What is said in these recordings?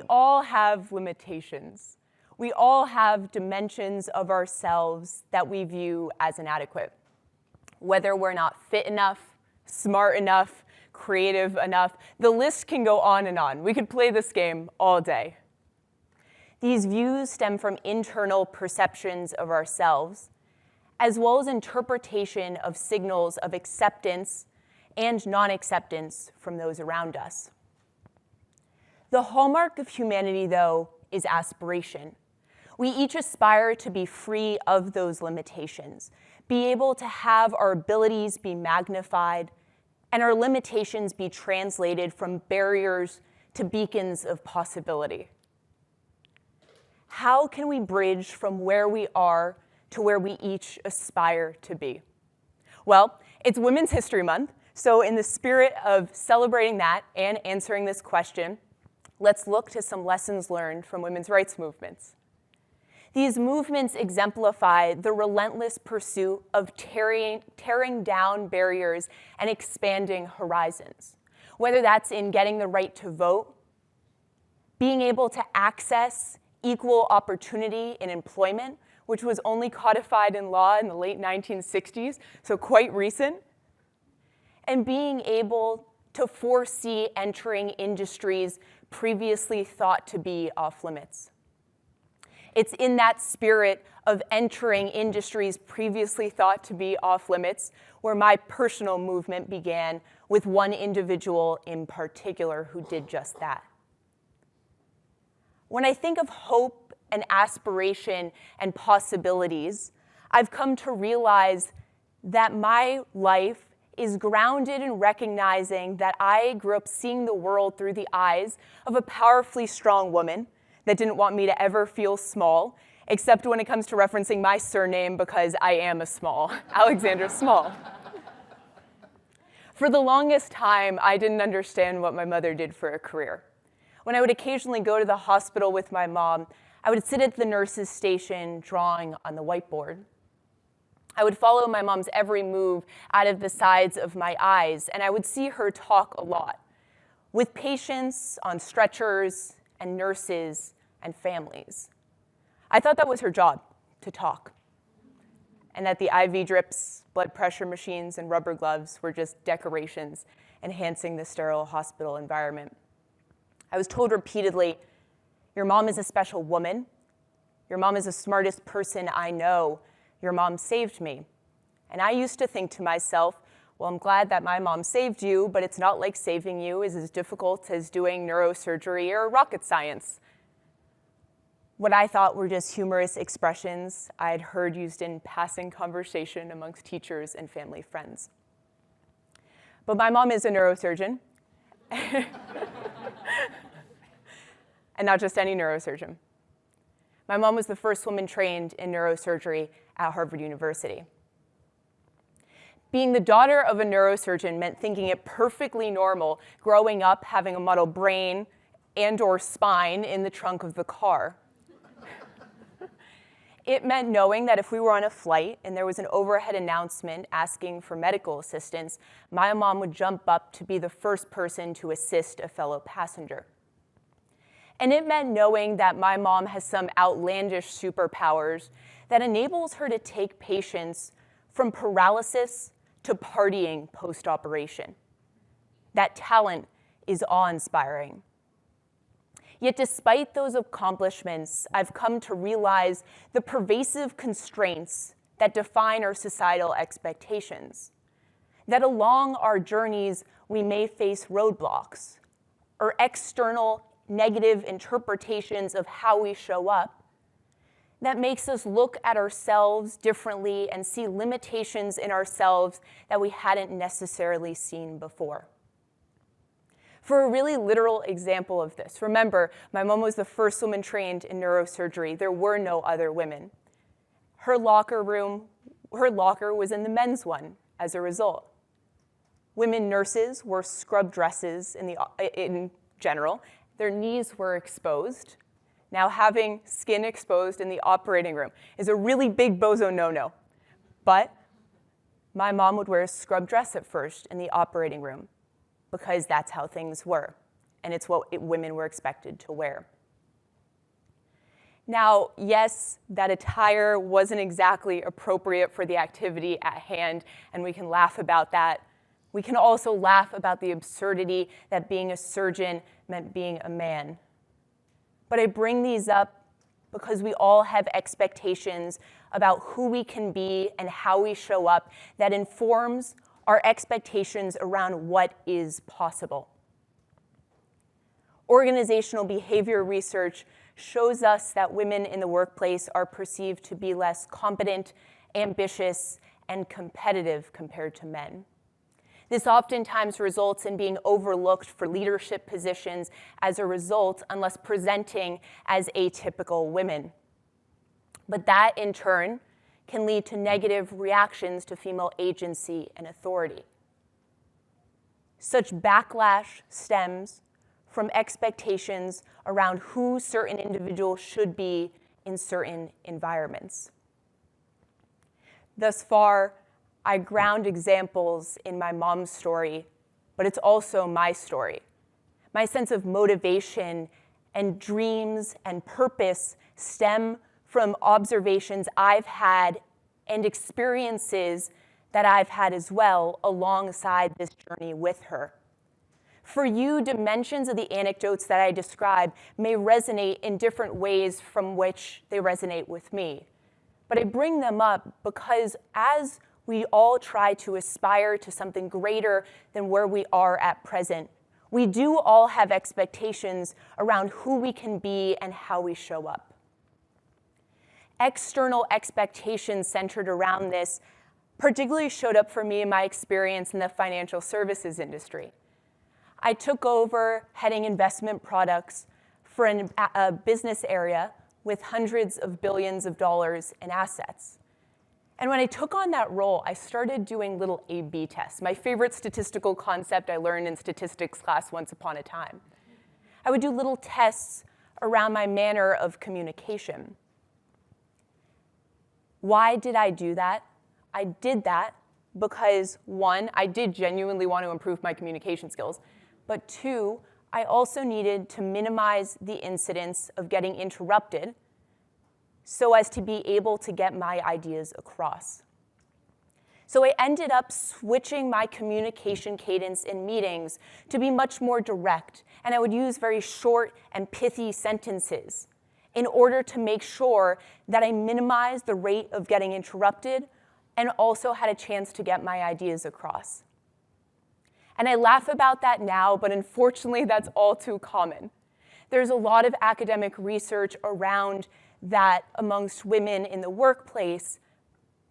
all have limitations. We all have dimensions of ourselves that we view as inadequate. Whether we're not fit enough, smart enough, creative enough, the list can go on and on. We could play this game all day. These views stem from internal perceptions of ourselves, as well as interpretation of signals of acceptance and non-acceptance from those around us. The hallmark of humanity, though, is aspiration. We each aspire to be free of those limitations, be able to have our abilities be magnified, and our limitations be translated from barriers to beacons of possibility. How can we bridge from where we are to where we each aspire to be? Well, it's Women's History Month, so in the spirit of celebrating that and answering this question, let's look to some lessons learned from women's rights movements. These movements exemplify the relentless pursuit of tearing down barriers and expanding horizons, whether that's in getting the right to vote, being able to access equal opportunity in employment, which was only codified in law in the late 1960s, so quite recent, and being able to foresee entering industries previously thought to be off limits. It's in that spirit of entering industries previously thought to be off limits where my personal movement began with one individual in particular who did just that. When I think of hope and aspiration and possibilities, I've come to realize that my life is grounded in recognizing that I grew up seeing the world through the eyes of a powerfully strong woman that didn't want me to ever feel small, except when it comes to referencing my surname because I am a small, Alexandra Small. For the longest time, I didn't understand what my mother did for a career. When I would occasionally go to the hospital with my mom, I would sit at the nurse's station drawing on the whiteboard. I would follow my mom's every move out of the sides of my eyes, and I would see her talk a lot with patients on stretchers and nurses and families. I thought that was her job, to talk, and that the IV drips, blood pressure machines, and rubber gloves were just decorations enhancing the sterile hospital environment. I was told repeatedly, your mom is a special woman. Your mom is the smartest person I know. Your mom saved me. And I used to think to myself, well, I'm glad that my mom saved you, but it's not like saving you is as difficult as doing neurosurgery or rocket science. What I thought were just humorous expressions I'd heard used in passing conversation amongst teachers and family friends. But my mom is a neurosurgeon. And not just any neurosurgeon. My mom was the first woman trained in neurosurgery at Harvard University. Being the daughter of a neurosurgeon meant thinking it perfectly normal growing up having a model brain and/or spine in the trunk of the car. It meant knowing that if we were on a flight and there was an overhead announcement asking for medical assistance, my mom would jump up to be the first person to assist a fellow passenger. And it meant knowing that my mom has some outlandish superpowers that enables her to take patients from paralysis to partying post-operation. That talent is awe-inspiring. Yet despite those accomplishments, I've come to realize the pervasive constraints that define our societal expectations, that along our journeys we may face roadblocks or external negative interpretations of how we show up that makes us look at ourselves differently and see limitations in ourselves that we hadn't necessarily seen before. For a really literal example of this, remember, my mom was the first woman trained in neurosurgery. There were no other women. Her locker was in the men's one as a result. Women nurses wore scrub dresses in general. Their knees were exposed. Now, having skin exposed in the operating room is a really big bozo no-no. But my mom would wear a scrub dress at first in the operating room because that's how things were, and it's what women were expected to wear. Now, yes, that attire wasn't exactly appropriate for the activity at hand, and we can laugh about that. We can also laugh about the absurdity that being a surgeon meant being a man. But I bring these up because we all have expectations about who we can be and how we show up that informs our expectations around what is possible. Organizational behavior research shows us that women in the workplace are perceived to be less competent, ambitious, and competitive compared to men. This oftentimes results in being overlooked for leadership positions as a result, unless presenting as atypical women. But that, in turn, can lead to negative reactions to female agency and authority. Such backlash stems from expectations around who certain individuals should be in certain environments. Thus far, I ground examples in my mom's story, but it's also my story. My sense of motivation and dreams and purpose stem from observations I've had and experiences that I've had as well alongside this journey with her. For you, dimensions of the anecdotes that I describe may resonate in different ways from which they resonate with me. But I bring them up because as we all try to aspire to something greater than where we are at present, we do all have expectations around who we can be and how we show up. External expectations centered around this particularly showed up for me in my experience in the financial services industry. I took over heading investment products for a business area with hundreds of billions of dollars in assets. And when I took on that role, I started doing little A/B tests, my favorite statistical concept I learned in statistics class once upon a time. I would do little tests around my manner of communication. Why did I do that? I did that because, one, I did genuinely want to improve my communication skills, but two, I also needed to minimize the incidence of getting interrupted so as to be able to get my ideas across. So I ended up switching my communication cadence in meetings to be much more direct, and I would use very short and pithy sentences in order to make sure that I minimized the rate of getting interrupted and also had a chance to get my ideas across. And I laugh about that now, but unfortunately that's all too common. There's a lot of academic research around that amongst women in the workplace,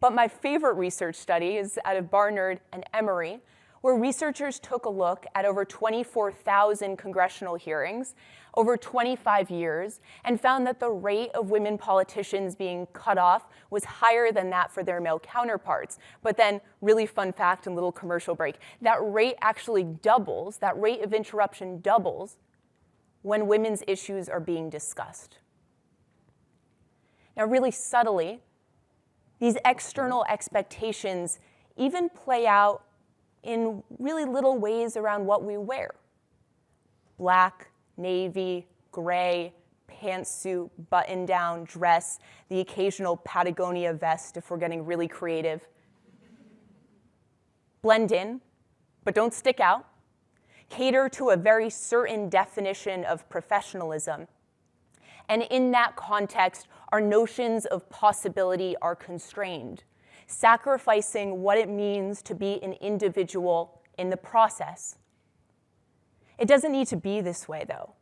but my favorite research study is out of Barnard and Emory, where researchers took a look at over 24,000 congressional hearings over 25 years and found that the rate of women politicians being cut off was higher than that for their male counterparts. But then, really fun fact and little commercial break, that rate actually doubles, that rate of interruption doubles when women's issues are being discussed. Now, really subtly, these external expectations even play out in really little ways around what we wear. Black, navy, gray, pantsuit, button-down, dress, the occasional Patagonia vest if we're getting really creative. Blend in, but don't stick out. Cater to a very certain definition of professionalism. And in that context, our notions of possibility are constrained, sacrificing what it means to be an individual in the process. It doesn't need to be this way, though.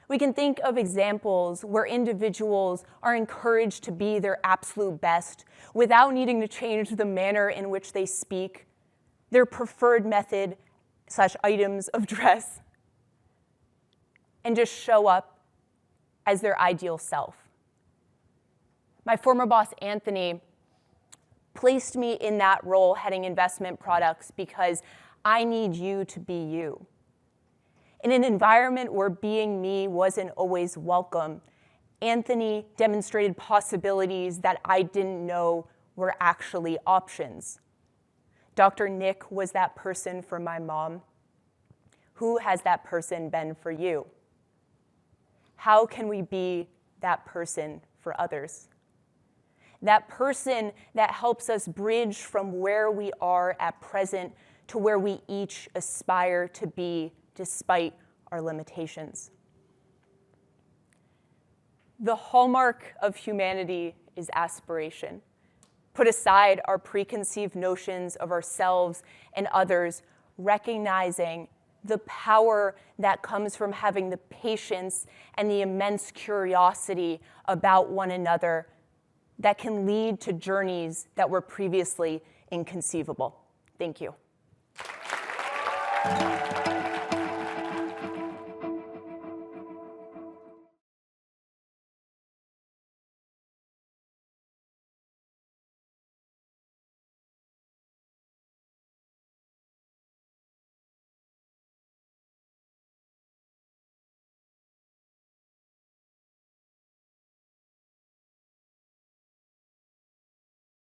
We can think of examples where individuals are encouraged to be their absolute best without needing to change the manner in which they speak, their preferred method / items of dress, and just show up as their ideal self. My former boss, Anthony, placed me in that role heading investment products because I need you to be you. In an environment where being me wasn't always welcome, Anthony demonstrated possibilities that I didn't know were actually options. Dr. Nick was that person for my mom. Who has that person been for you? How can we be that person for others. That person that helps us bridge from where we are at present to where we each aspire to be despite our limitations. The hallmark of humanity is aspiration. Put aside our preconceived notions of ourselves and others, recognizing the power that comes from having the patience and the immense curiosity about one another that can lead to journeys that were previously inconceivable. Thank you.